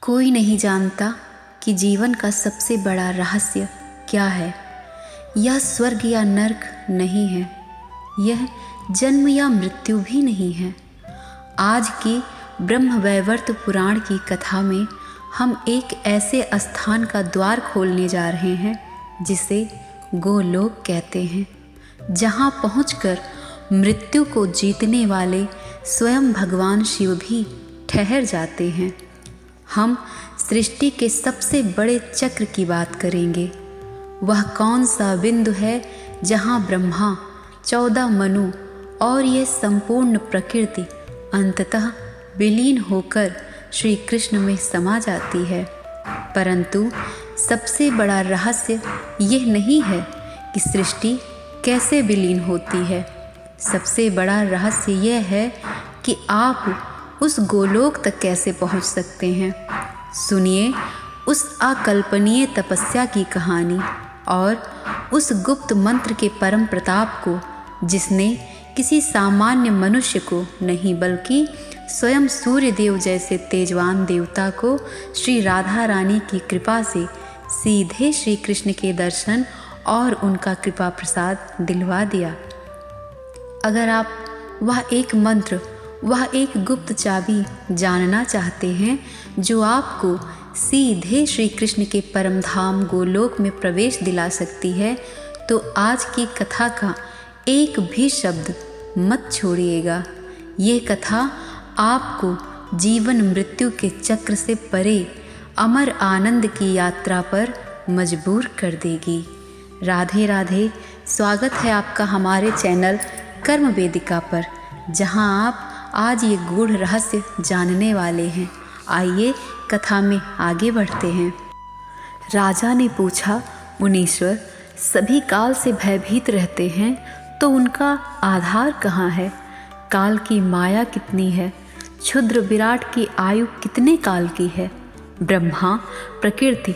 कोई नहीं जानता कि जीवन का सबसे बड़ा रहस्य क्या है। यह स्वर्ग या नर्क नहीं है, यह जन्म या मृत्यु भी नहीं है। आज की ब्रह्मवैवर्त पुराण की कथा में हम एक ऐसे स्थान का द्वार खोलने जा रहे हैं जिसे गोलोक कहते हैं, जहाँ पहुंचकर मृत्यु को जीतने वाले स्वयं भगवान शिव भी ठहर जाते हैं। हम सृष्टि के सबसे बड़े चक्र की बात करेंगे। वह कौन सा बिंदु है जहाँ ब्रह्मा, 14 मनु और यह संपूर्ण प्रकृति अंततः विलीन होकर श्री कृष्ण में समा जाती है। परंतु सबसे बड़ा रहस्य यह नहीं है कि सृष्टि कैसे विलीन होती है। सबसे बड़ा रहस्य यह है कि आप उस गोलोक तक कैसे पहुंच सकते हैं। सुनिए उस अकल्पनीय तपस्या की कहानी और उस गुप्त मंत्र के परम प्रताप को, जिसने किसी सामान्य मनुष्य को नहीं बल्कि स्वयं सूर्य देव जैसे तेजवान देवता को श्री राधा रानी की कृपा से सीधे श्री कृष्ण के दर्शन और उनका कृपा प्रसाद दिलवा दिया। अगर आप वह एक मंत्र, वह एक गुप्त चाबी जानना चाहते हैं जो आपको सीधे श्री कृष्ण के परम धाम गोलोक में प्रवेश दिला सकती है, तो आज की कथा का एक भी शब्द मत छोड़िएगा। ये कथा आपको जीवन मृत्यु के चक्र से परे अमर आनंद की यात्रा पर मजबूर कर देगी। राधे राधे। स्वागत है आपका हमारे चैनल कर्म वेदिका पर, जहां आप आज ये गूढ़ रहस्य जानने वाले हैं। आइए कथा में आगे बढ़ते हैं। राजा ने पूछा, मुनीश्वर, सभी काल से भयभीत रहते हैं तो उनका आधार कहाँ है? काल की माया कितनी है? क्षुद्र विराट की आयु कितने काल की है? ब्रह्मा, प्रकृति,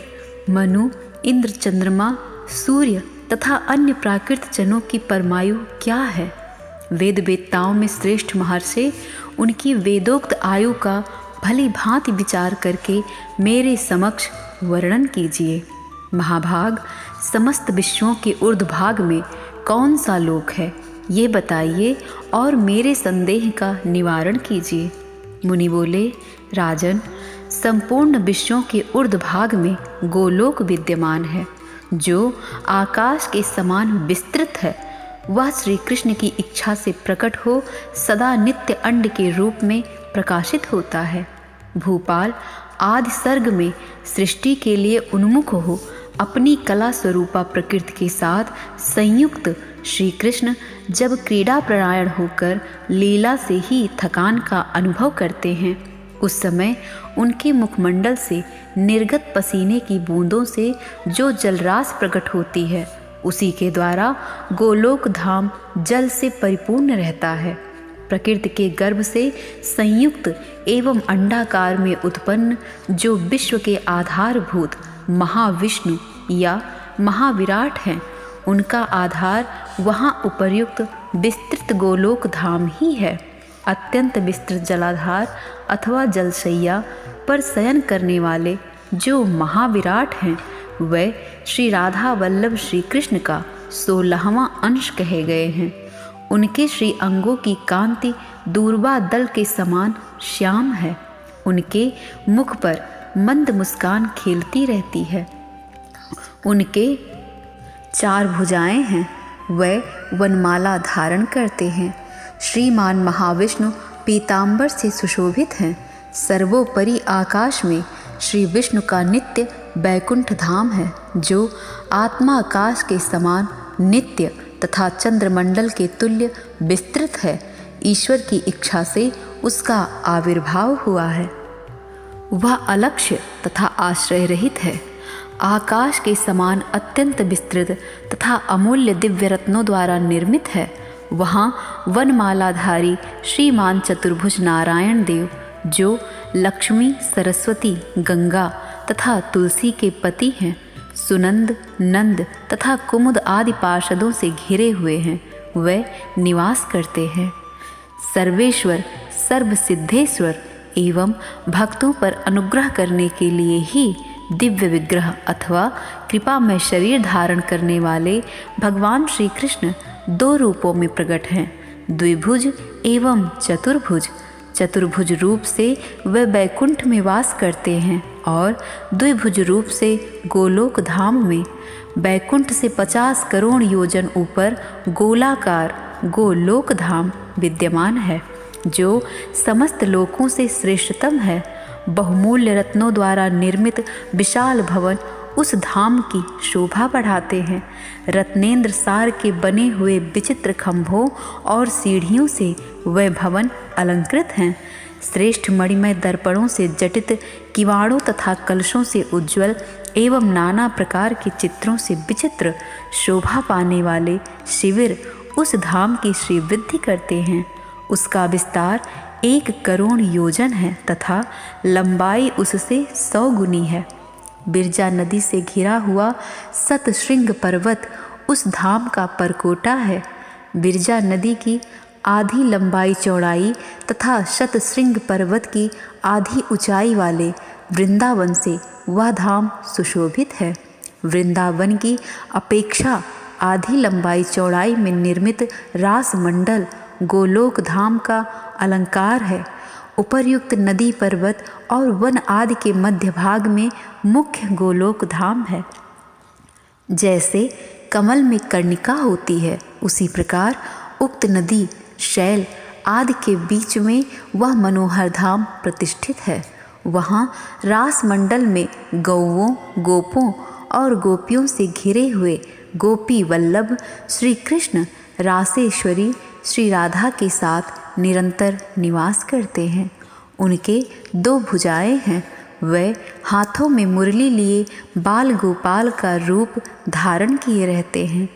मनु, इंद्र, चंद्रमा, सूर्य तथा अन्य प्राकृत जनों की परमायु क्या है? वेद वेत्ताओं में श्रेष्ठ महर्षि उनकी वेदोक्त आयु का भली भांति विचार करके मेरे समक्ष वर्णन कीजिए। महाभाग, समस्त विश्वों के ऊर्ध्वभाग में कौन सा लोक है, ये बताइए और मेरे संदेह का निवारण कीजिए। मुनि बोले, राजन, संपूर्ण विश्वों के ऊर्ध्वभाग में गोलोक विद्यमान है, जो आकाश के समान विस्तृत है। वह श्री कृष्ण की इच्छा से प्रकट हो सदा नित्य अंड के रूप में प्रकाशित होता है। भूपाल आदि सर्ग में सृष्टि के लिए उन्मुख हो अपनी कला स्वरूपा प्रकृति के साथ संयुक्त श्री कृष्ण जब क्रीड़ा प्रणायण होकर लीला से ही थकान का अनुभव करते हैं, उस समय उनके मुखमंडल से निर्गत पसीने की बूंदों से जो जलराशि प्रकट होती है, उसी के द्वारा गोलोक धाम जल से परिपूर्ण रहता है। प्रकृति के गर्भ से संयुक्त एवं अंडाकार में उत्पन्न जो विश्व के आधारभूत महाविष्णु या महाविराट हैं, उनका आधार वहाँ उपर्युक्त विस्तृत गोलोक धाम ही है। अत्यंत विस्तृत जलाधार अथवा जलशैया पर शयन करने वाले जो महाविराट हैं, वह श्री राधा वल्लभ श्री कृष्ण का 16वां अंश कहे गए हैं। उनके श्री अंगों की कांति दूर्वा दल के समान श्याम है। उनके मुख पर मंद मुस्कान खेलती रहती है। उनके 4 भुजाएं हैं, वह वनमाला धारण करते हैं। श्रीमान महाविष्णु पीतांबर से सुशोभित हैं। सर्वोपरि आकाश में श्री विष्णु का नित्य बैकुंठ धाम है, जो आत्मा आकाश के समान नित्य तथा चंद्रमंडल के तुल्य विस्तृत है। ईश्वर की इच्छा से उसका आविर्भाव हुआ है। वह अलक्ष्य तथा आश्रय रहित है। आकाश के समान अत्यंत विस्तृत तथा अमूल्य दिव्य रत्नों द्वारा निर्मित है। वहाँ वनमालाधारी श्रीमान चतुर्भुज नारायण देव, जो लक्ष्मी, सरस्वती, गंगा तथा तुलसी के पति हैं, सुनंद, नंद तथा कुमुद आदि पार्षदों से घिरे हुए हैं, वे निवास करते हैं। सर्वेश्वर, सर्वसिद्धेश्वर, एवं भक्तों पर अनुग्रह करने के लिए ही दिव्य विग्रह अथवा कृपामय शरीर धारण करने वाले भगवान श्री कृष्ण दो रूपों में प्रकट हैं, द्विभुज एवं चतुर्भुज। चतुर्भुज रूप से वे बैकुंठ में वास करते हैं और द्विभुज रूप से गोलोक धाम में। बैकुंठ से 50 करोड़ योजन ऊपर गोलाकार गोलोक धाम विद्यमान है, जो समस्त लोकों से श्रेष्ठतम है। बहुमूल्य रत्नों द्वारा निर्मित विशाल भवन उस धाम की शोभा बढ़ाते हैं। रत्नेंद्र सार के बने हुए विचित्र खंभों और सीढ़ियों से वह भवन अलंकृत हैं। श्रेष्ठ मणिमय दर्पणों से जटित किवाड़ों तथा कलशों से उज्ज्वल एवं नाना प्रकार के चित्रों से विचित्र शोभा पाने वाले शिविर उस धाम की श्रीवृद्धि करते हैं। उसका विस्तार 1 करोड़ योजन है तथा लंबाई उससे 100 गुनी है। बिरजा नदी से घिरा हुआ सतशृंग पर्वत उस धाम का परकोटा है। बिरजा नदी की आधी लंबाई चौड़ाई तथा शतशृंग पर्वत की आधी ऊंचाई वाले वृंदावन से वह धाम सुशोभित है। वृंदावन की अपेक्षा आधी लंबाई चौड़ाई में निर्मित रास मंडल गोलोक धाम का अलंकार है। उपर्युक्त नदी पर्वत और वन आदि के मध्य भाग में मुख्य गोलोक धाम है। जैसे कमल में कर्णिका होती है, उसी प्रकार उक्त नदी शैल आदि के बीच में वह मनोहर धाम प्रतिष्ठित है। वहाँ रास मंडल में गौओं, गोपों और गोपियों से घिरे हुए गोपी वल्लभ श्री कृष्ण रासेश्वरी श्री राधा के साथ निरंतर निवास करते हैं। उनके 2 भुजाएं हैं। वे हाथों में मुरली लिए बाल गोपाल का रूप धारण किए रहते हैं।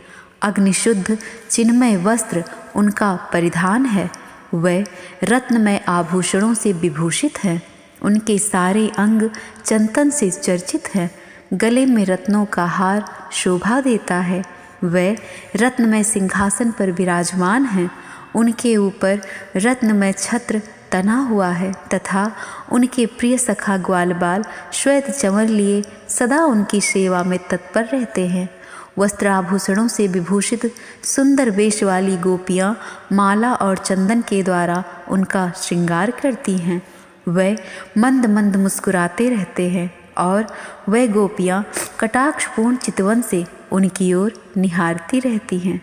अग्निशुद्ध चिन्मय वस्त्र उनका परिधान है। वे रत्नमय आभूषणों से विभूषित हैं। उनके सारे अंग चंदन से चर्चित हैं। गले में रत्नों का हार शोभा देता है। वे रत्नमय सिंहासन पर विराजमान हैं। उनके ऊपर रत्नमय छत्र तना हुआ है तथा उनके प्रिय सखा ग्वालबाल श्वेत चंवर लिए सदा उनकी सेवा में तत्पर रहते हैं। वस्त्राभूषणों से विभूषित सुंदर वेश वाली गोपियाँ माला और चंदन के द्वारा उनका श्रृंगार करती हैं। वह मंद मंद मुस्कुराते रहते हैं और वह गोपियाँ कटाक्षपूर्ण चितवन से उनकी ओर निहारती रहती हैं।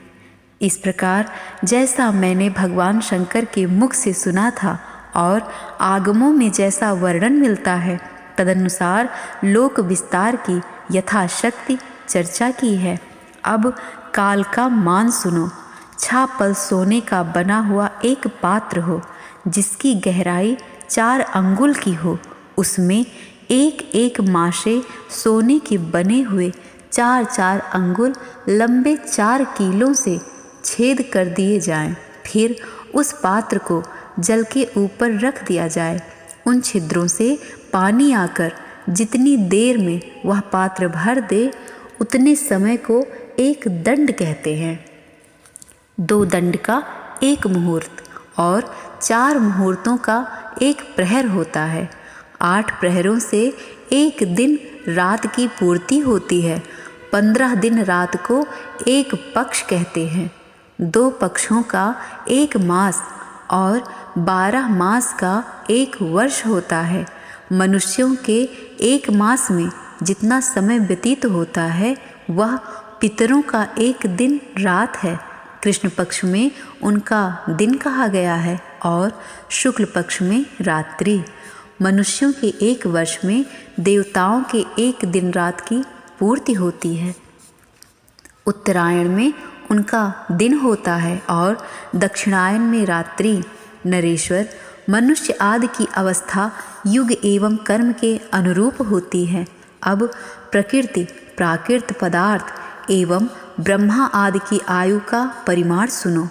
इस प्रकार जैसा मैंने भगवान शंकर के मुख से सुना था और आगमों में जैसा वर्णन मिलता है, तदनुसार लोक विस्तार की यथाशक्ति चर्चा की है। अब काल का मान सुनो। छापल सोने का बना हुआ एक पात्र हो, जिसकी गहराई 4 अंगुल की हो। उसमें एक एक माशे सोने के बने हुए 4-4 अंगुल लंबे 4 कीलों से छेद कर दिए जाएं। फिर उस पात्र को जल के ऊपर रख दिया जाए। उन छिद्रों से पानी आकर जितनी देर में वह पात्र भर दे, उतने समय को एक दंड कहते हैं। 2 दंड का 1 मुहूर्त और 4 मुहूर्तों का 1 प्रहर होता है। 8 प्रहरों से 1 दिन रात की पूर्ति होती है। 15 दिन रात को 1 पक्ष कहते हैं। 2 पक्षों का 1 मास और 12 मास का 1 वर्ष होता है। मनुष्यों के 1 मास में जितना समय व्यतीत होता है, वह पितरों का 1 दिन रात है। कृष्ण पक्ष में उनका दिन कहा गया है और शुक्ल पक्ष में रात्रि। मनुष्यों के 1 वर्ष में देवताओं के 1 दिन रात की पूर्ति होती है। उत्तरायण में उनका दिन होता है और दक्षिणायन में रात्रि। नरेश्वर, मनुष्य आदि की अवस्था युग एवं कर्म के अनुरूप होती है। अब प्रकृति, प्राकृत पदार्थ एवं ब्रह्मा आदि की आयु का परिमाण सुनो।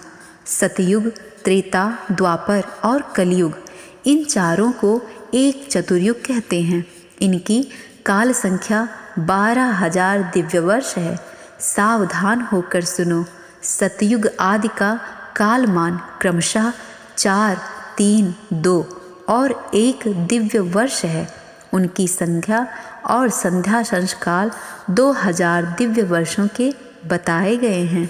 सतयुग, त्रेता, द्वापर और कलयुग, इन चारों को एक चतुर्युग कहते हैं। इनकी काल संख्या 12,000 दिव्य वर्ष है। सावधान होकर सुनो। सतयुग आदि का कालमान क्रमशः 4, 3, 2 और 1 दिव्य वर्ष है। उनकी संख्या और संध्या संस्काल 2000 दिव्य वर्षों के बताए गए हैं।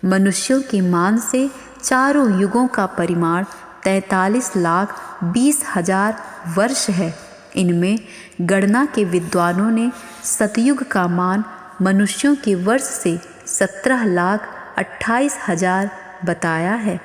मनुष्यों के मान से चारों युगों का परिमाण 43,20,000 वर्ष है। इनमें गणना के विद्वानों ने सतयुग का मान मनुष्यों के वर्ष से 17,28,000 बताया है।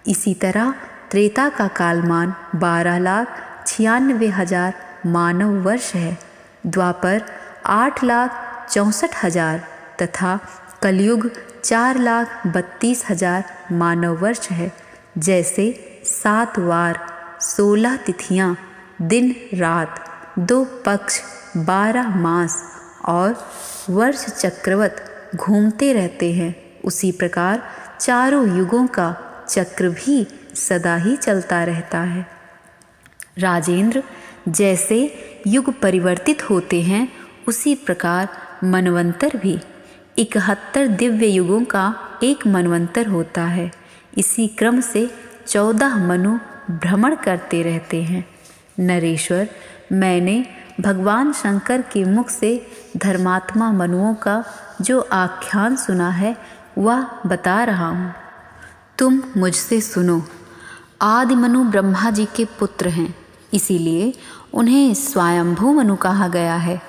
इसी तरह त्रेता का कालमान 12,96,000 मानव वर्ष है। द्वापर 8,64,000 तथा कलयुग 4,32,000 मानव वर्ष है। जैसे 7 वार, 16 तिथियां, दिन रात, 2 पक्ष, 12 मास और वर्ष चक्रवत घूमते रहते हैं, उसी प्रकार चारों युगों का चक्र भी सदा ही चलता रहता है। राजेंद्र, जैसे युग परिवर्तित होते हैं उसी प्रकार मनवंतर भी 71 दिव्य युगों का एक मनवंतर होता है। इसी क्रम से 14 मनु भ्रमण करते रहते हैं। नरेश्वर, मैंने भगवान शंकर के मुख से धर्मात्मा मनुओं का जो आख्यान सुना है वह बता रहा हूँ, तुम मुझसे सुनो। आदि मनु ब्रह्मा जी के पुत्र हैं, इसीलिए उन्हें स्वयंभू मनु कहा गया है।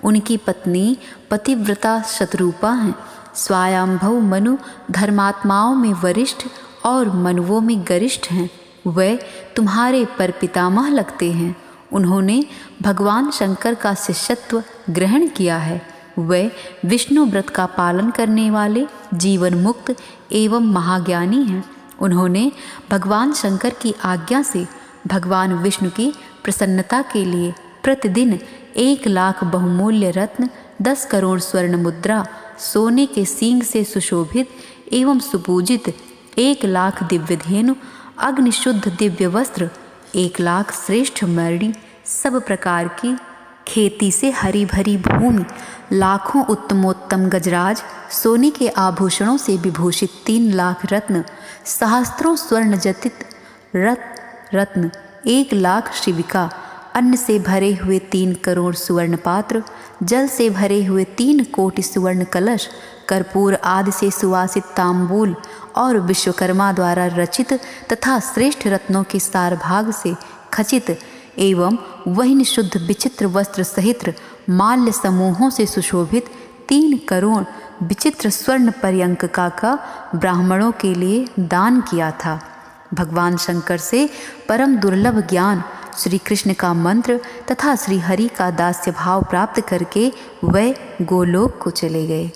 उनकी पत्नी पतिव्रता शतरूपा हैं। स्वयंभू मनु धर्मात्माओं में वरिष्ठ और मनुओं में गरिष्ठ हैं। वे तुम्हारे परपितामह लगते हैं। उन्होंने भगवान शंकर का शिष्यत्व ग्रहण किया है। वे विष्णु व्रत का पालन करने वाले जीवन मुक्त एवं महाज्ञानी हैं। उन्होंने भगवान शंकर की आज्ञा से भगवान विष्णु की प्रसन्नता के लिए प्रतिदिन 1,00,000 बहुमूल्य रत्न, 10 करोड़ स्वर्ण मुद्रा, सोने के सींग से सुशोभित एवं सुपूजित 1,00,000 दिव्य धेनु, अग्निशुद्ध दिव्य वस्त्र, 1,00,000 श्रेष्ठ मणि, सब प्रकार की खेती से हरी भरी भूमि, लाखों उत्तमोत्तम गजराज, सोने के आभूषणों से विभूषित 3,00,000 रत्न, सहस्त्रों स्वर्ण जटित रत्न, 1,00,000 शिविका, अन्न से भरे हुए 3 करोड़ सुवर्ण पात्र, जल से भरे हुए 3 कोटि सुवर्ण कलश, कर्पूर आदि से सुवासित तांबूल और विश्वकर्मा द्वारा रचित तथा श्रेष्ठ रत्नों के सारभाग से खचित एवं वहीन शुद्ध विचित्र वस्त्र सहित माल्य समूहों से सुशोभित 3 करोड़ विचित्र स्वर्ण पर्यंका का ब्राह्मणों के लिए दान किया था। भगवान शंकर से परम दुर्लभ ज्ञान, श्री कृष्ण का मंत्र तथा श्री हरि का दास्य भाव प्राप्त करके वे गोलोक को चले गए।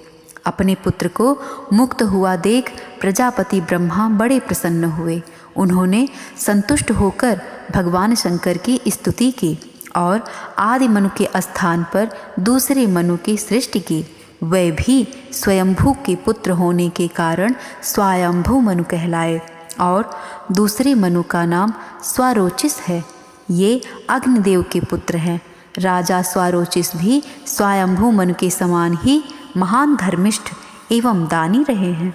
अपने पुत्र को मुक्त हुआ देख प्रजापति ब्रह्मा बड़े प्रसन्न हुए। उन्होंने संतुष्ट होकर भगवान शंकर की स्तुति की और आदि मनु के स्थान पर दूसरे मनु की सृष्टि की। वे भी स्वयंभू के पुत्र होने के कारण स्वयंभू मनु कहलाए और दूसरे मनु का नाम स्वारोचिस है। ये अग्निदेव के पुत्र हैं। राजा स्वारोचिस भी स्वयंभू मनु के समान ही महान धर्मिष्ठ एवं दानी रहे हैं।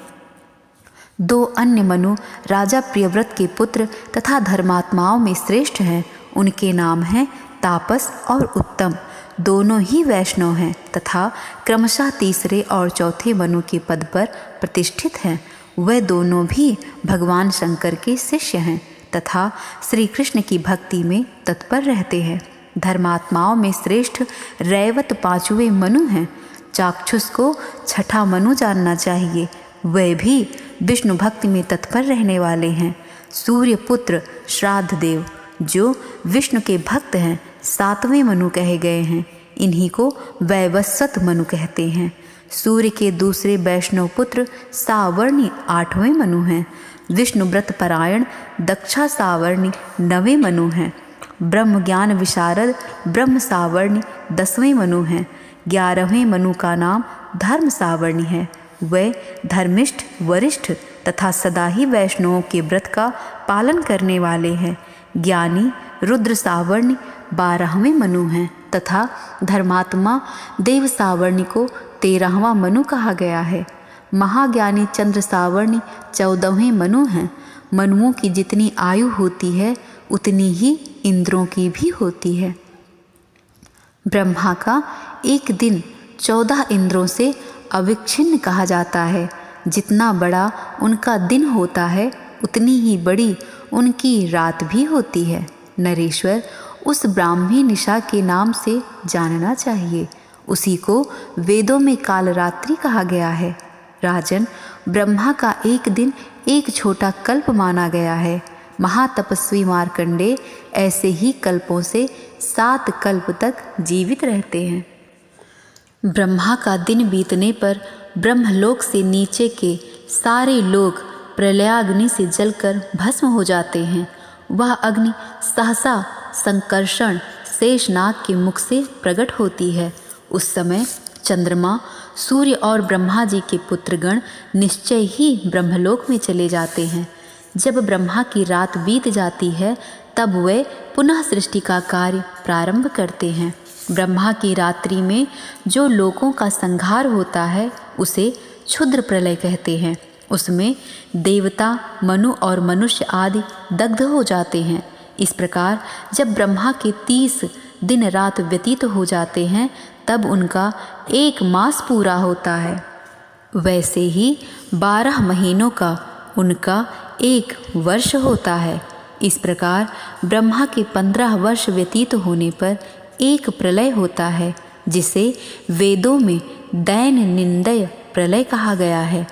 2 अन्य मनु राजा प्रियव्रत के पुत्र तथा धर्मात्माओं में श्रेष्ठ हैं। उनके नाम हैं तापस और उत्तम। दोनों ही वैष्णव हैं तथा क्रमशः तीसरे और चौथे मनु के पद पर प्रतिष्ठित हैं। वे दोनों भी भगवान शंकर के शिष्य हैं तथा श्री कृष्ण की भक्ति में तत्पर रहते हैं। धर्मात्माओं में श्रेष्ठ रैवत 5वें मनु हैं। चाक्षुष को छठा मनु जानना चाहिए। वे भी विष्णु भक्ति में तत्पर रहने वाले हैं। सूर्य पुत्र श्राद्ध देव जो विष्णु के भक्त हैं 7वें मनु कहे गए हैं। इन्हीं को वैवस्वत मनु कहते हैं। सूर्य के दूसरे वैष्णव पुत्र सावर्णी 8वें मनु हैं। विष्णु व्रत परायण दक्षा सावर्णी 9वें मनु हैं। ब्रह्म ज्ञान विशारद ब्रह्म सावर्णी 10वें मनु हैं। 11वें मनु का नाम धर्म सावर्णी है। वे धर्मिष्ठ वरिष्ठ तथा सदा ही वैष्णवों के व्रत का पालन करने वाले हैं। ज्ञानी रुद्र सावर्णी 12वें मनु हैं तथा धर्मात्मा देव सावर्णी को 13वां मनु कहा गया है। महाज्ञानी चंद्र सावर्णी 14वें मनु हैं। मनुओं की जितनी आयु होती है उतनी ही इंद्रों की भी होती है। ब्रह्मा का एक दिन 14 इंद्रों से अविच्छिन्न कहा जाता है। जितना बड़ा उनका दिन होता है उतनी ही बड़ी उनकी रात भी होती है। नरेश्वर, उस ब्राह्मी निशा के नाम से जानना चाहिए। उसी को वेदों में कालरात्रि कहा गया है। राजन, ब्रह्मा का एक दिन एक छोटा कल्प माना गया है। महातपस्वी मार्कंडेय ऐसे ही कल्पों से 7 कल्प तक जीवित रहते हैं। ब्रह्मा का दिन बीतने पर ब्रह्मलोक से नीचे के सारे लोग प्रलयाग्नि से जलकर भस्म हो जाते हैं। वह अग्नि सहसा संकर्षण शेषनाग के मुख से प्रकट होती है। उस समय चंद्रमा, सूर्य और ब्रह्मा जी के पुत्रगण निश्चय ही ब्रह्मलोक में चले जाते हैं। जब ब्रह्मा की रात बीत जाती है तब वे पुनः सृष्टि का कार्य प्रारंभ करते हैं। ब्रह्मा की रात्रि में जो लोकों का संहार होता है उसे क्षुद्र प्रलय कहते हैं। उसमें देवता, मनु और मनुष्य आदि दग्ध हो जाते हैं। इस प्रकार जब ब्रह्मा के 30 दिन रात व्यतीत हो जाते हैं तब उनका 1 मास पूरा होता है। वैसे ही 12 महीनों का उनका 1 वर्ष होता है। इस प्रकार ब्रह्मा के 15 वर्ष व्यतीत होने पर एक प्रलय होता है, जिसे वेदों में दैन निंदय प्रलय कहा गया है।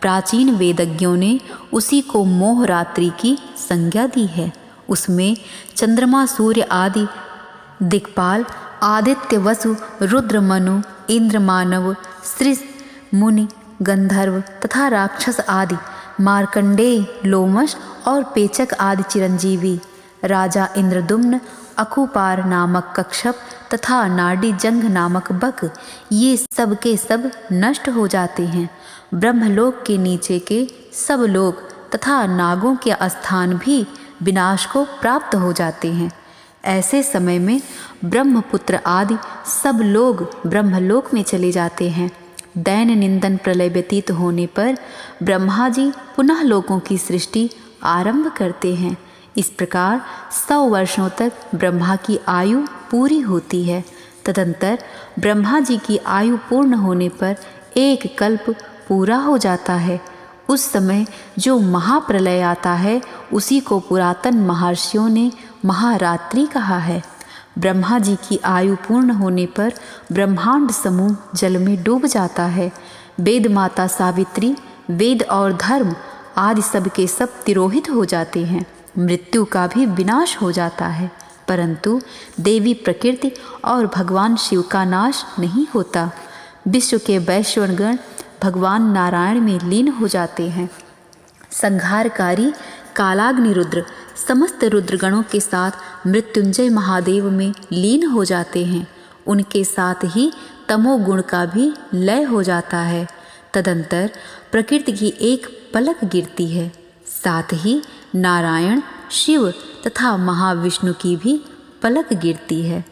प्राचीन वेदज्ञों ने उसी को मोह रात्रि की संज्ञा दी है। उसमें चंद्रमा, सूर्य आदि दिक्पाल, आदित्य, वसु, रुद्र, मनु, इंद्र, मानव, श्री, मुनि, गंधर्व तथा राक्षस आदि, मार्कंडेय, लोमश और पेचक आदि चिरंजीवी, राजा इंद्रदुम्न, अकुपार नामक कक्षप तथा नाडी जंघ नामक बक, ये सब के सब नष्ट हो जाते हैं। ब्रह्मलोक के नीचे के सब लोग तथा नागों के स्थान भी विनाश को प्राप्त हो जाते हैं। ऐसे समय में ब्रह्मपुत्र आदि सब लोग ब्रह्मलोक में चले जाते हैं। दैन निंदन प्रलय व्यतीत होने पर ब्रह्मा जी पुनः लोकों की सृष्टि आरंभ करते हैं। इस प्रकार 100 वर्षों तक ब्रह्मा की आयु पूरी होती है। तदंतर ब्रह्मा जी की आयु पूर्ण होने पर 1 कल्प पूरा हो जाता है। उस समय जो महाप्रलय आता है उसी को पुरातन महर्षियों ने महारात्रि कहा है। ब्रह्मा जी की आयु पूर्ण होने पर ब्रह्मांड समूह जल में डूब जाता है। वेद माता सावित्री, वेद और धर्म आदि सब के सब तिरोहित हो जाते हैं। मृत्यु का भी विनाश हो जाता है, परंतु देवी प्रकृति और भगवान शिव का नाश नहीं होता। विश्व के वैश्वगण भगवान नारायण में लीन हो जाते हैं। संहारकारी कालाग्नि रुद्र समस्त रुद्रगणों के साथ मृत्युंजय महादेव में लीन हो जाते हैं। उनके साथ ही तमोगुण का भी लय हो जाता है। तदंतर प्रकृति की एक पलक गिरती है। साथ ही नारायण, शिव तथा महाविष्णु की भी पलक गिरती है।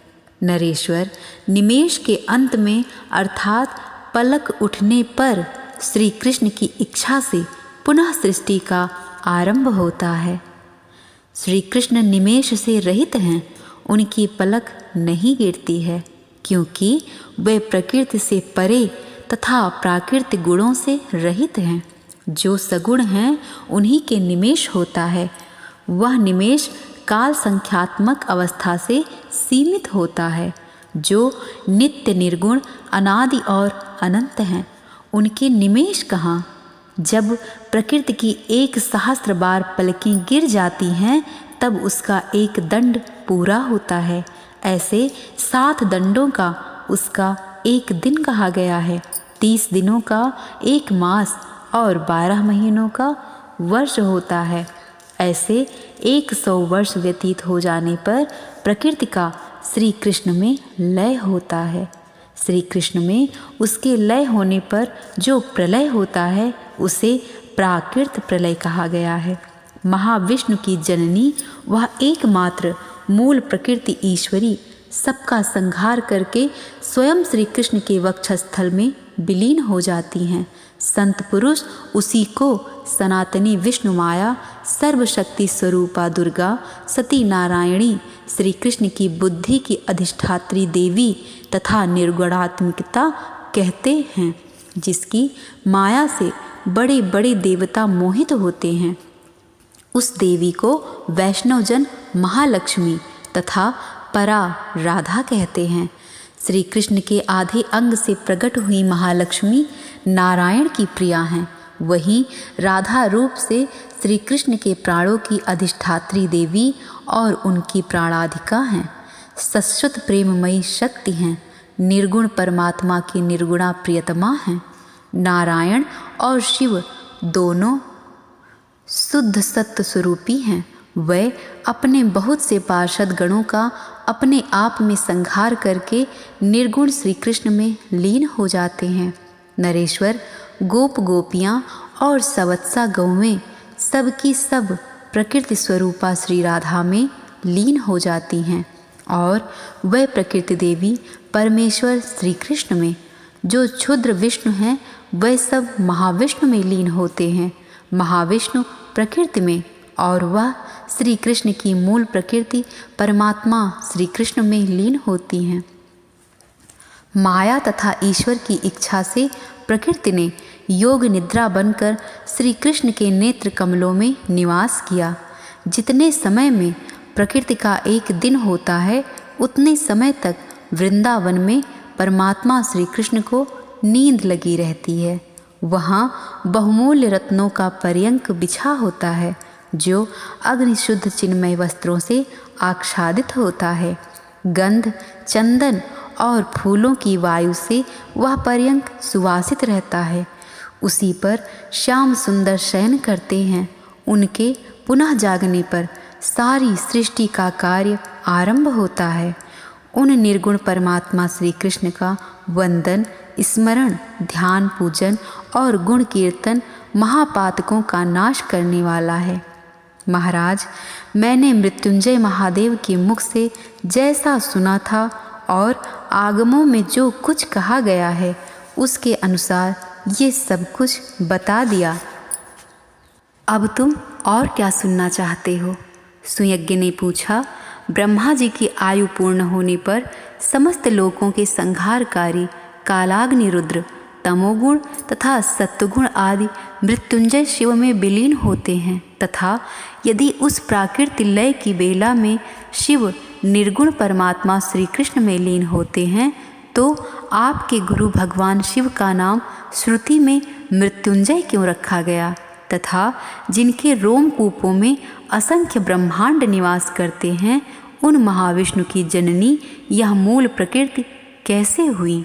नरेश्वर, निमेष के अंत में अर्थात पलक उठने पर श्री कृष्ण की इच्छा से पुनः सृष्टि का आरंभ होता है। श्री कृष्ण निमेष से रहित हैं। उनकी पलक नहीं गिरती है, क्योंकि वे प्रकृति से परे तथा प्राकृतिक गुणों से रहित हैं। जो सगुण हैं उन्हीं के निमेष होता है। वह निमेष काल संख्यात्मक अवस्था से सीमित होता है। जो नित्य निर्गुण, अनादि और अनंत हैं, उनके निमेष कहाँ? जब प्रकृति की 1 सहस्त्र बार पलकें गिर जाती हैं तब उसका एक दंड पूरा होता है। ऐसे 7 दंडों का उसका एक दिन कहा गया है। 30 दिनों का 1 मास और 12 महीनों का वर्ष होता है। ऐसे 100 वर्ष व्यतीत हो जाने पर प्रकृति का श्री कृष्ण में लय होता है। श्री कृष्ण में उसके लय होने पर जो प्रलय होता है उसे प्राकृत प्रलय कहा गया है। महाविष्णु की जननी वह एकमात्र मूल प्रकृति ईश्वरी सबका संहार करके स्वयं श्री कृष्ण के वक्षस्थल में विलीन हो जाती हैं। संत पुरुष उसी को सनातनी विष्णु माया, सर्वशक्ति स्वरूपा दुर्गा, सती नारायणी श्री कृष्ण की बुद्धि की अधिष्ठात्री देवी तथा निर्गुणात्मिकता कहते हैं, जिसकी माया से बड़े बड़े देवता मोहित होते हैं। उस देवी को वैष्णवजन महालक्ष्मी तथा परा राधा कहते हैं। श्री कृष्ण के आधे अंग से प्रकट हुई महालक्ष्मी नारायण की प्रिया हैं। वहीं राधा रूप से श्री कृष्ण के प्राणों की अधिष्ठात्री देवी और उनकी प्राणाधिका हैं। शाश्वत प्रेममयी शक्ति हैं। निर्गुण परमात्मा की निर्गुणा प्रियतमा हैं। नारायण और शिव दोनों शुद्ध सत्य स्वरूपी हैं। वे अपने बहुत से पार्षद गणों का अपने आप में संहार करके निर्गुण श्री कृष्ण में लीन हो जाते हैं। नरेश्वर, गोप गोपियाँ और सवत्सा गौवें सबकी सब प्रकृति स्वरूपा श्री राधा में लीन हो जाती हैं और वह प्रकृति देवी परमेश्वर श्री कृष्ण में, जो क्षुद्र विष्णु हैं, वह सब महाविष्णु में लीन होते हैं। महाविष्णु प्रकृति में और वह श्री कृष्ण की मूल प्रकृति परमात्मा श्री कृष्ण में लीन होती हैं। माया तथा ईश्वर की इच्छा से प्रकृति ने योग निद्रा बनकर श्री कृष्ण के नेत्र कमलों में निवास किया। जितने समय में प्रकृति का एक दिन होता है, उतने समय तक वृंदावन में परमात्मा श्री कृष्ण को नींद लगी रहती है। वहाँ बहुमूल्य रत्नों का पर्यंक बिछा होता है, जो अग्निशुद्ध चिन्मय वस्त्रों से आच्छादित होता है। गंध, चंदन और फूलों की वायु से वह पर्यंक सुवासित रहता है। उसी पर श्याम सुंदर शयन करते हैं। उनके पुनः जागने पर सारी सृष्टि का कार्य आरंभ होता है। उन निर्गुण परमात्मा श्री कृष्ण का वंदन, स्मरण, ध्यान, पूजन और गुण कीर्तन महापातकों का नाश करने वाला है। महाराज, मैंने मृत्युंजय महादेव के मुख से जैसा सुना था और आगमों में जो कुछ कहा गया है, उसके अनुसार ये सब कुछ बता दिया। अब तुम और क्या सुनना चाहते हो? सुयज्ञ ने पूछा। ब्रह्मा जी की आयु पूर्ण होने पर समस्त लोकों के संहारकारी कालाग्नि रुद्र, तमोगुण तथा सत्वगुण आदि मृत्युंजय शिव में विलीन होते हैं तथा यदि उस प्राकृतिक लय की बेला में शिव निर्गुण परमात्मा श्री कृष्ण में लीन होते हैं, तो आपके गुरु भगवान शिव का नाम श्रुति में मृत्युंजय क्यों रखा गया तथा जिनके रोमकूपों में असंख्य ब्रह्मांड निवास करते हैं, उन महाविष्णु की जननी यह मूल प्रकृति कैसे हुई?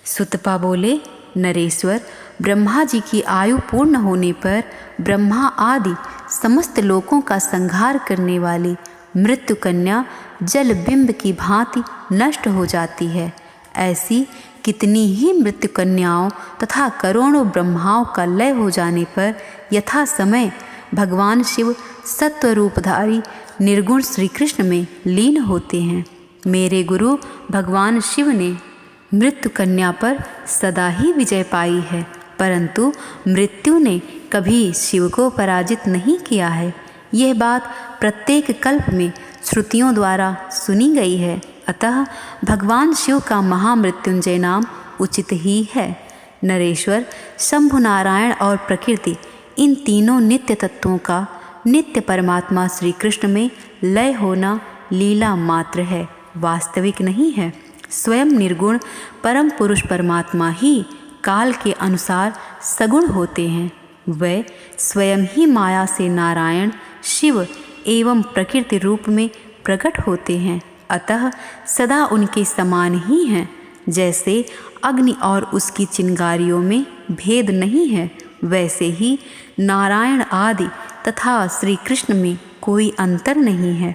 सुतपा बोले, नरेश्वर, ब्रह्मा जी की आयु पूर्ण होने पर ब्रह्मा आदि समस्त लोकों का संहार करने वाली मृत्यु कन्या जल बिंब की भांति नष्ट हो जाती है। ऐसी कितनी ही मृत्यु कन्याओं तथा करोड़ों ब्रह्माओं का लय हो जाने पर यथा समय भगवान शिव सत्वरूपधारी निर्गुण श्री कृष्ण में लीन होते हैं। मेरे गुरु भगवान शिव ने मृत्यु कन्या पर सदा ही विजय पाई है, परंतु मृत्यु ने कभी शिव को पराजित नहीं किया है। यह बात प्रत्येक कल्प में श्रुतियों द्वारा सुनी गई है। अतः भगवान शिव का महामृत्युंजय नाम उचित ही है। नरेश्वर, शंभु, नारायण और प्रकृति, इन तीनों नित्य तत्वों का नित्य परमात्मा श्री कृष्ण में लय होना लीला मात्र है, वास्तविक नहीं है। स्वयं निर्गुण परम पुरुष परमात्मा ही काल के अनुसार सगुण होते हैं। वे स्वयं ही माया से नारायण, शिव एवं प्रकृति रूप में प्रकट होते हैं। अतः सदा उनके समान ही हैं। जैसे अग्नि और उसकी चिंगारियों में भेद नहीं है, वैसे ही नारायण आदि तथा श्री कृष्ण में कोई अंतर नहीं है।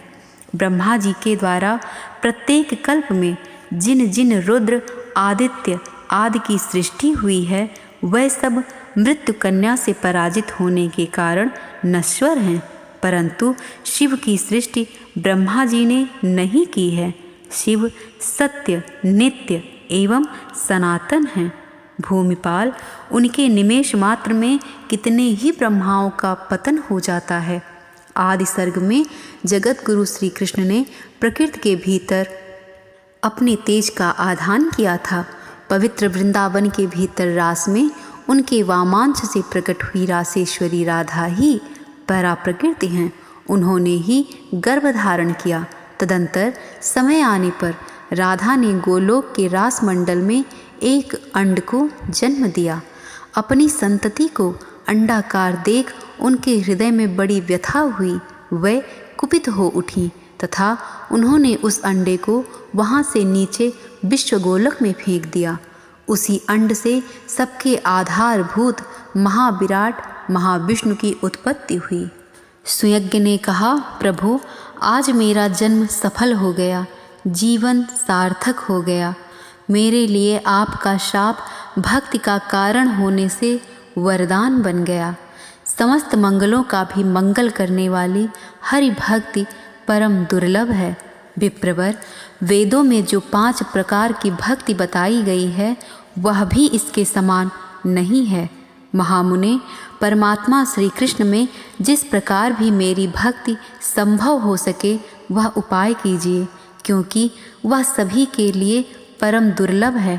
ब्रह्मा जी के द्वारा प्रत्येक कल्प में जिन जिन रुद्र, आदित्य आदि की सृष्टि हुई है, वह सब मृत्यु कन्या से पराजित होने के कारण नश्वर हैं, परंतु शिव की सृष्टि ब्रह्मा जी ने नहीं की है। शिव सत्य, नित्य एवं सनातन हैं। भूमिपाल उनके निमेष मात्र में कितने ही ब्रह्माओं का पतन हो जाता है। आदि सर्ग में जगत गुरु श्री कृष्ण ने प्रकृति के भीतर अपने तेज का आधान किया था। पवित्र वृंदावन के भीतर रास में उनके वामांश से प्रकट हुई रासेश्वरी राधा ही परा प्रकृति हैं। उन्होंने ही गर्भ धारण किया। तदंतर समय आने पर राधा ने गोलोक के रास मंडल में एक अंड को जन्म दिया। अपनी संतति को अंडाकार देख उनके हृदय में बड़ी व्यथा हुई। वह कुपित हो उठी तथा उन्होंने उस अंडे को वहाँ से नीचे विश्वगोलक में फेंक दिया। उसी अंड से सबके आधारभूत महाविराट महाविष्णु की उत्पत्ति हुई। सुयज्ञ ने कहा, प्रभु आज मेरा जन्म सफल हो गया, जीवन सार्थक हो गया। मेरे लिए आपका शाप भक्ति का कारण होने से वरदान बन गया। समस्त मंगलों का भी मंगल करने वाली हरि भक्ति परम दुर्लभ है। विप्रवर, वेदों में जो 5 प्रकार की भक्ति बताई गई है वह भी इसके समान नहीं है। महामुने, परमात्मा श्री कृष्ण में जिस प्रकार भी मेरी भक्ति संभव हो सके वह उपाय कीजिए, क्योंकि वह सभी के लिए परम दुर्लभ है।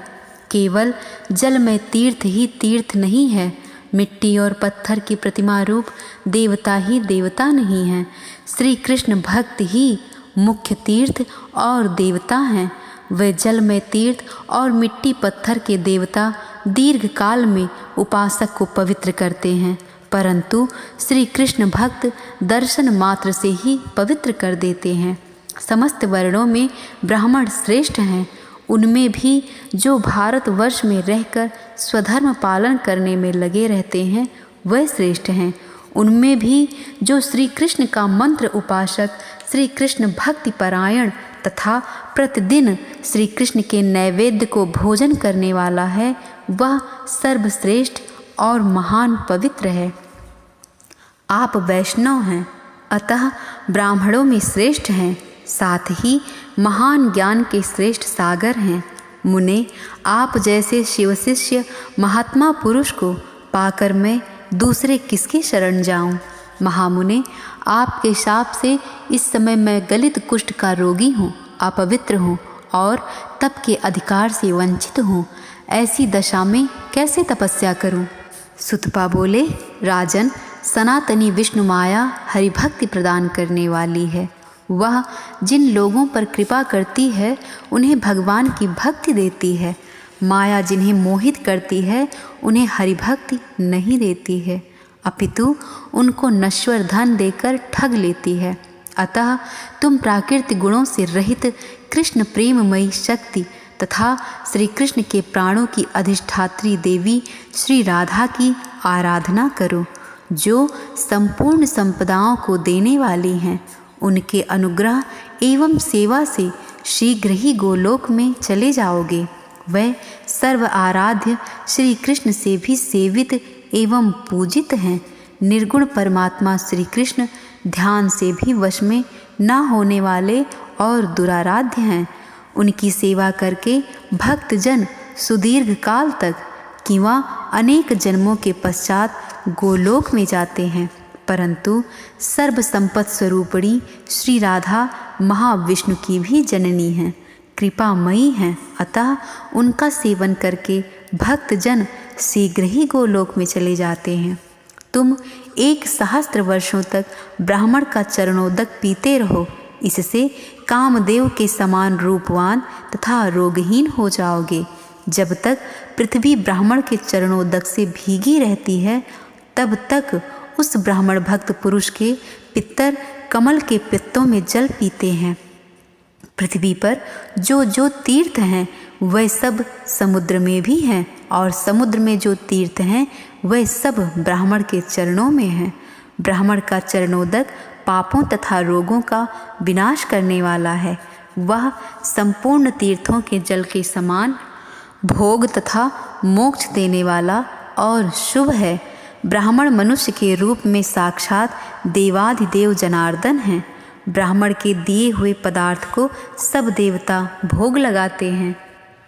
केवल जल में तीर्थ ही तीर्थ नहीं है, मिट्टी और पत्थर की प्रतिमा रूप देवता ही देवता नहीं है। श्री कृष्ण भक्त ही मुख्य तीर्थ और देवता हैं। वे जल में तीर्थ और मिट्टी पत्थर के देवता दीर्घ काल में उपासक को पवित्र करते हैं, परंतु श्री कृष्ण भक्त दर्शन मात्र से ही पवित्र कर देते हैं। समस्त वर्णों में ब्राह्मण श्रेष्ठ हैं। उनमें भी जो भारतवर्ष में रहकर स्वधर्म पालन करने में लगे रहते हैं वह श्रेष्ठ हैं। उनमें भी जो श्री कृष्ण का मंत्र उपासक, श्री कृष्ण भक्ति परायण तथा प्रतिदिन श्री कृष्ण के नैवेद्य को भोजन करने वाला है वह सर्वश्रेष्ठ और महान पवित्र है। आप वैष्णव हैं, अतः ब्राह्मणों में श्रेष्ठ हैं, साथ ही महान ज्ञान के श्रेष्ठ सागर हैं। मुने, आप जैसे शिव शिष्य महात्मा पुरुष को पाकर मैं दूसरे किसके शरण जाऊं? महामुने, आपके शाप से इस समय मैं गलित कुष्ठ का रोगी हूँ, अपवित्र हूँ और तप के अधिकार से वंचित हूँ। ऐसी दशा में कैसे तपस्या करूँ? सुतपा बोले, राजन, सनातनी विष्णु माया हरिभक्ति प्रदान करने वाली है। वह जिन लोगों पर कृपा करती है उन्हें भगवान की भक्ति देती है। माया जिन्हें मोहित करती है उन्हें हरिभक्ति नहीं देती है, अपितु उनको नश्वर धन देकर ठग लेती है। अतः तुम प्राकृतिक गुणों से रहित कृष्ण प्रेममयी शक्ति तथा श्री कृष्ण के प्राणों की अधिष्ठात्री देवी श्री राधा की आराधना करो, जो संपूर्ण संपदाओं को देने वाली हैं। उनके अनुग्रह एवं सेवा से शीघ्र ही गोलोक में चले जाओगे। वह सर्व आराध्य श्री कृष्ण से भी सेवित एवं पूजित हैं। निर्गुण परमात्मा श्री कृष्ण ध्यान से भी वश में न होने वाले और दुराराध्य हैं। उनकी सेवा करके भक्तजन सुदीर्घ काल तक किंवा अनेक जन्मों के पश्चात गोलोक में जाते हैं, परंतु सर्व संपत् स्वरूपणी श्री राधा महाविष्णु की भी जननी हैं, कृपामयी हैं। अतः उनका सेवन करके भक्तजन शीघ्र ही गोलोक में चले जाते हैं। तुम 1,000 वर्षों तक ब्राह्मण का चरणोदक पीते रहो, इससे कामदेव के समान रूपवान तथा रोगहीन हो जाओगे। जब तक पृथ्वी ब्राह्मण के चरणोदक से भीगी रहती है तब तक उस ब्राह्मण भक्त पुरुष के पितर कमल के पित्तों में जल पीते हैं। पृथ्वी पर जो जो तीर्थ हैं वह सब समुद्र में भी हैं, और समुद्र में जो तीर्थ हैं वह सब ब्राह्मण के चरणों में हैं। ब्राह्मण का चरणोदक पापों तथा रोगों का विनाश करने वाला है। वह संपूर्ण तीर्थों के जल के समान भोग तथा मोक्ष देने वाला और शुभ है। ब्राह्मण मनुष्य के रूप में साक्षात देवाधिदेव जनार्दन हैं। ब्राह्मण के दिए हुए पदार्थ को सब देवता भोग लगाते हैं।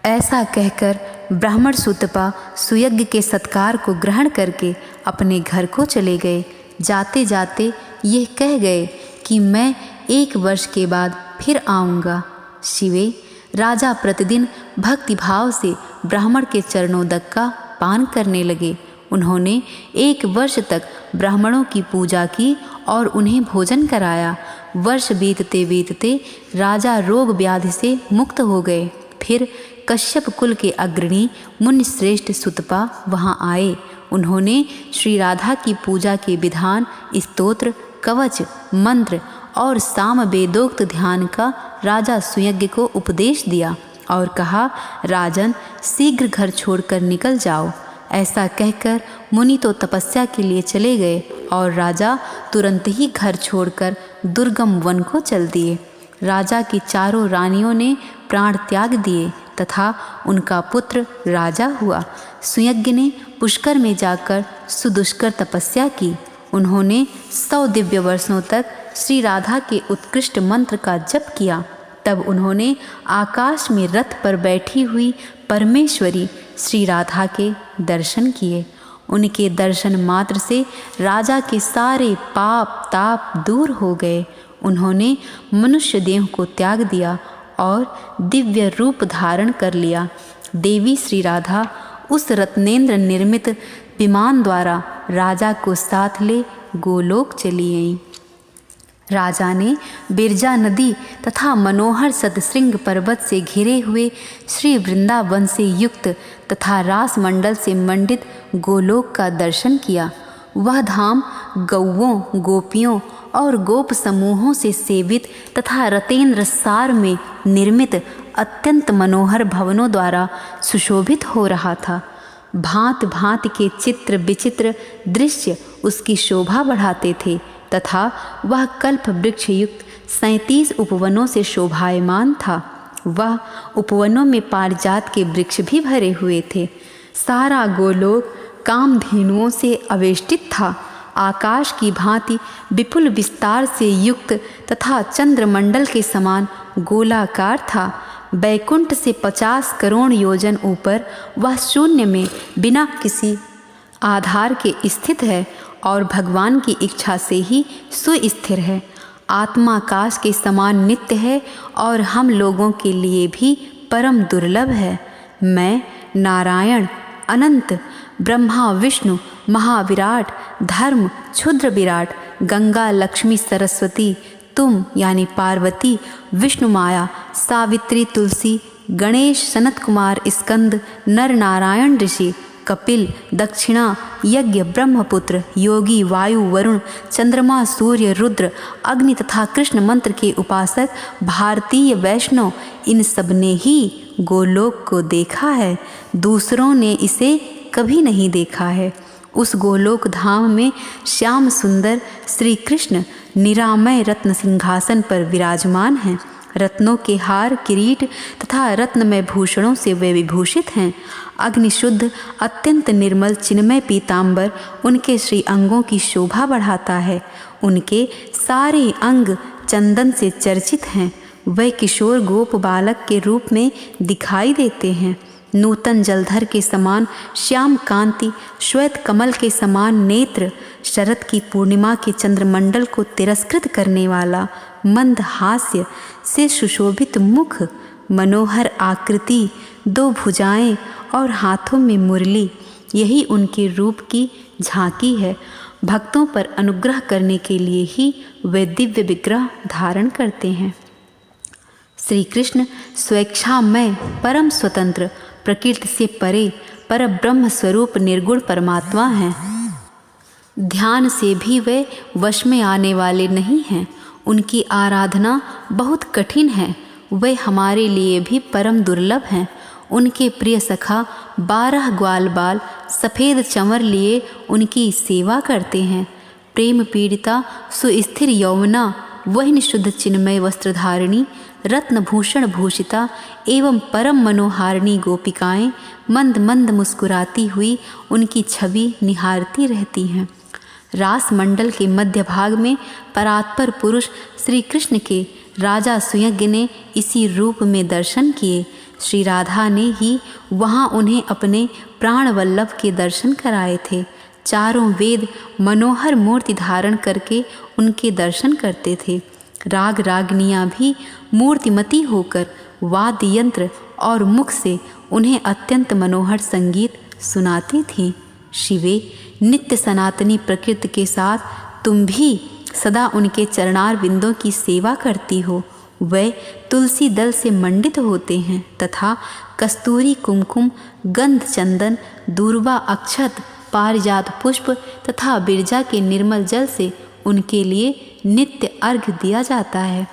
ऐसा कहकर ब्राह्मण सुतपा सुयज्ञ के सत्कार को ग्रहण करके अपने घर को चले गए। जाते जाते ये कह गए कि मैं 1 वर्ष के बाद फिर आऊँगा। शिवे, राजा प्रतिदिन भक्तिभाव से ब्राह्मण के चरणोदक का पान करने लगे। उन्होंने 1 वर्ष तक ब्राह्मणों की पूजा की और उन्हें भोजन कराया। वर्ष बीतते बीतते राजा रोग व्याधि से मुक्त हो गए। फिर कश्यप कुल के अग्रणी मुनि श्रेष्ठ सुतपा वहाँ आए। उन्होंने श्री राधा की पूजा के विधान, स्तोत्र, कवच, मंत्र और साम वेदोक्त ध्यान का राजा सुयज्ञ को उपदेश दिया और कहा, राजन, शीघ्र घर छोड़कर निकल जाओ। ऐसा कहकर मुनि तो तपस्या के लिए चले गए और राजा तुरंत ही घर छोड़कर दुर्गम वन को चल दिए। राजा की चारों रानियों ने प्राण त्याग दिए तथा उनका पुत्र राजा हुआ। सुयज्ञ ने पुष्कर में जाकर सुदुष्कर तपस्या की। उन्होंने 100 दिव्य वर्षों तक श्री राधा के उत्कृष्ट मंत्र का जप किया। तब उन्होंने आकाश में रथ पर बैठी हुई परमेश्वरी श्री राधा के दर्शन किए। उनके दर्शन मात्र से राजा के सारे पाप ताप दूर हो गए। उन्होंने मनुष्य देह को त्याग दिया और दिव्य रूप धारण कर लिया। देवी श्री राधा उस रत्नेंद्र निर्मित विमान द्वारा राजा को साथ ले गोलोक चली आईं। राजा ने बिरजा नदी तथा मनोहर सतश्रृंग पर्वत से घिरे हुए श्री वृंदावन से युक्त तथा रास मंडल से मंडित गोलोक का दर्शन किया। वह धाम गौओं, गोपियों और गोप समूहों से सेवित तथा रतेंद्र सार में निर्मित अत्यंत मनोहर भवनों द्वारा सुशोभित हो रहा था। भांत भांत के चित्र विचित्र दृश्य उसकी शोभा बढ़ाते थे तथा वह कल्प वृक्ष युक्त 37 उपवनों से शोभायमान था। वह उपवनों में पारिजात के वृक्ष भी भरे हुए थे। सारा गोलोक कामधेनुओं से अवेष्टित था। आकाश की भांति विपुल विस्तार से युक्त तथा चंद्रमंडल के समान गोलाकार था। बैकुंठ से 50 करोड़ योजन ऊपर वह शून्य में बिना किसी आधार के स्थित है और भगवान की इच्छा से ही सुस्थिर है। आत्मा आकाश के समान नित्य है और हम लोगों के लिए भी परम दुर्लभ है। मैं नारायण, अनंत, ब्रह्मा, विष्णु, महाविराट, धर्म, क्षुद्र विराट, गंगा, लक्ष्मी, सरस्वती, तुम यानी पार्वती, विष्णु माया, सावित्री, तुलसी, गणेश, सनत कुमार, स्कंद, नर नारायण ऋषि, कपिल, दक्षिणा, यज्ञ, ब्रह्मपुत्र, योगी, वायु, वरुण, चंद्रमा, सूर्य, रुद्र, अग्नि तथा कृष्ण मंत्र के उपासक भारतीय वैष्णव, इन सब ने ही गोलोक को देखा है। दूसरों ने इसे कभी नहीं देखा है। उस गोलोक धाम में श्याम सुंदर श्री कृष्ण निरामय रत्न सिंहासन पर विराजमान हैं। रत्नों के हार, किरीट तथा रत्नमय भूषणों से वे विभूषित हैं। अग्निशुद्ध अत्यंत निर्मल चिन्मय पीतांबर उनके श्री अंगों की शोभा बढ़ाता है। उनके सारे अंग चंदन से चर्चित हैं। वे किशोर गोप बालक के रूप में दिखाई देते हैं। नूतन जलधर के समान श्याम कांति, श्वेत कमल के समान नेत्र, शरद की पूर्णिमा के चंद्रमंडल को तिरस्कृत करने वाला मंद हास्य से सुशोभित मुख, मनोहर आकृति, 2 भुजाएं और हाथों में मुरली, यही उनके रूप की झांकी है। भक्तों पर अनुग्रह करने के लिए ही वे दिव्य विग्रह धारण करते हैं। श्री कृष्ण स्वेच्छामय, परम स्वतंत्र, प्रकृति से परे पर ब्रह्म स्वरूप निर्गुण परमात्मा हैं। ध्यान से भी वे वश में आने वाले नहीं हैं। उनकी आराधना बहुत कठिन है। वे हमारे लिए भी परम दुर्लभ हैं। उनके प्रिय सखा 12 ग्वाल बाल सफ़ेद चंवर लिए उनकी सेवा करते हैं। प्रेम पीड़िता सुस्थिर यौवना, वह शुद्ध चिन्मय वस्त्रधारिणी, रत्नभूषण भूषिता एवं परम मनोहारिणी गोपिकाएं मंद मंद मुस्कुराती हुई उनकी छवि निहारती रहती हैं। रास मंडल के मध्य भाग में परात्पर पुरुष श्री कृष्ण के राजा सुयज्ञ ने इसी रूप में दर्शन किए। श्री राधा ने ही वहाँ उन्हें अपने प्राण वल्लभ के दर्शन कराए थे। चारों वेद मनोहर मूर्ति धारण करके उनके दर्शन करते थे। राग रागनियाँ भी मूर्तिमती होकर वाद्य यंत्र और मुख से उन्हें अत्यंत मनोहर संगीत सुनाती थीं। शिवे, नित्य सनातनी प्रकृति के साथ तुम भी सदा उनके चरणार बिंदों की सेवा करती हो। वे तुलसी दल से मंडित होते हैं तथा कस्तूरी, कुमकुम, गंध, चंदन, दूर्वा, अक्षत, पारिजात पुष्प तथा बिरजा के निर्मल जल से उनके लिए नित्य अर्घ्य दिया जाता है।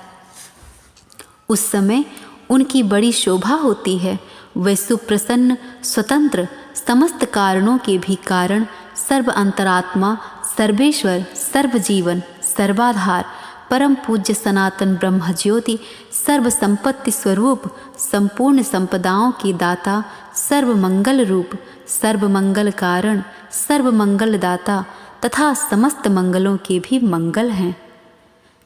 उस समय उनकी बड़ी शोभा होती है। वे सुप्रसन्न, स्वतंत्र, समस्त कारणों के भी कारण, सर्व अंतरात्मा, सर्वेश्वर, सर्वजीवन, सर्वाधार, परम पूज्य सनातन ब्रह्म ज्योति, सर्व संपत्ति स्वरूप, संपूर्ण संपदाओं के दाता, सर्व मंगल रूप, सर्व मंगल कारण, सर्व मंगल दाता तथा समस्त मंगलों के भी मंगल हैं।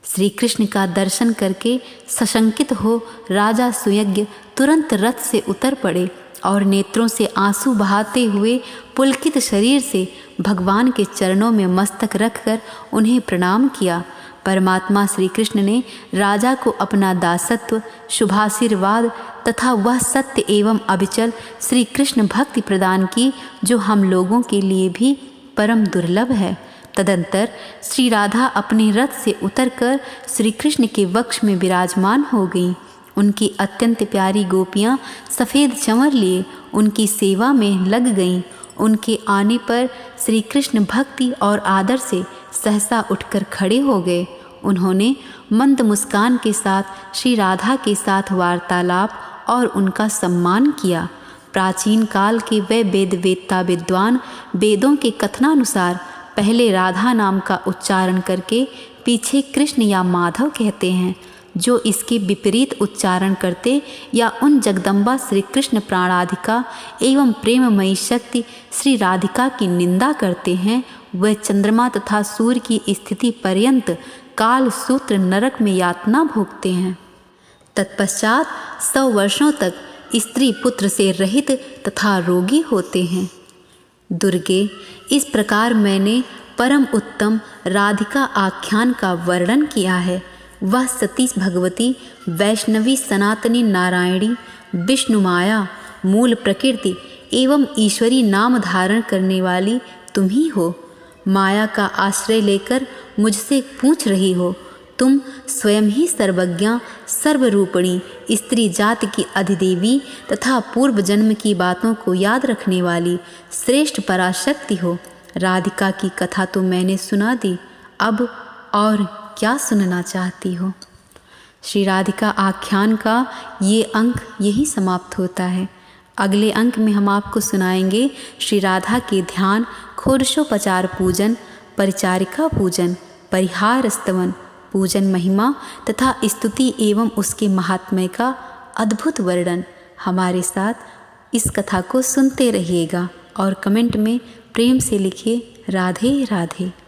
श्री कृष्ण का दर्शन करके सशंकित हो राजा सुयज्ञ तुरंत रथ से उतर पड़े और नेत्रों से आंसू बहाते हुए पुलकित शरीर से भगवान के चरणों में मस्तक रखकर उन्हें प्रणाम किया। परमात्मा श्री कृष्ण ने राजा को अपना दासत्व, शुभाशीर्वाद तथा वह सत्य एवं अविचल श्री कृष्ण भक्ति प्रदान की जो हम लोगों के लिए भी परम दुर्लभ है। तदंतर श्री राधा अपने रथ से उतरकर श्री कृष्ण के वक्ष में विराजमान हो गईं। उनकी अत्यंत प्यारी गोपियाँ सफ़ेद चंवर लिए उनकी सेवा में लग गईं। उनके आने पर श्री कृष्ण भक्ति और आदर से सहसा उठकर खड़े हो गए। उन्होंने मंद मुस्कान के साथ श्री राधा के साथ वार्तालाप और उनका सम्मान किया। प्राचीन काल के वे वेद वेत्ता विद्वान वेदों के कथनानुसार पहले राधा नाम का उच्चारण करके पीछे कृष्ण या माधव कहते हैं। जो इसके विपरीत उच्चारण करते या उन जगदम्बा श्री कृष्ण प्राणाधिका एवं प्रेममयी शक्ति श्री राधिका की निंदा करते हैं, वह चंद्रमा तथा सूर्य की स्थिति पर्यंत काल सूत्र नरक में यातना भोगते हैं। तत्पश्चात 100 वर्षों तक स्त्री पुत्र से रहित तथा रोगी होते हैं। दुर्गे, इस प्रकार मैंने परम उत्तम राधिका आख्यान का वर्णन किया है। वह सती भगवती, वैष्णवी, सनातनी, नारायणी, विष्णु माया, मूल प्रकृति एवं ईश्वरी नाम धारण करने वाली तुम ही हो। माया का आश्रय लेकर मुझसे पूछ रही हो। तुम स्वयं ही सर्वज्ञा, सर्वरूपिणी, स्त्री जाति की अधिदेवी तथा पूर्व जन्म की बातों को याद रखने वाली श्रेष्ठ पराशक्ति हो। राधिका की कथा तो मैंने सुना दी, अब और क्या सुनना चाहती हो। श्री राधिका आख्यान का ये अंक यही समाप्त होता है। अगले अंक में हम आपको सुनाएंगे श्री राधा के ध्यान, षोडशोपचार पूजन, परिचारिका पूजन, परिहार स्तवन, पूजन महिमा तथा स्तुति एवं उसके महात्म्य का अद्भुत वर्णन। हमारे साथ इस कथा को सुनते रहिएगा और कमेंट में प्रेम से लिखिए राधे राधे।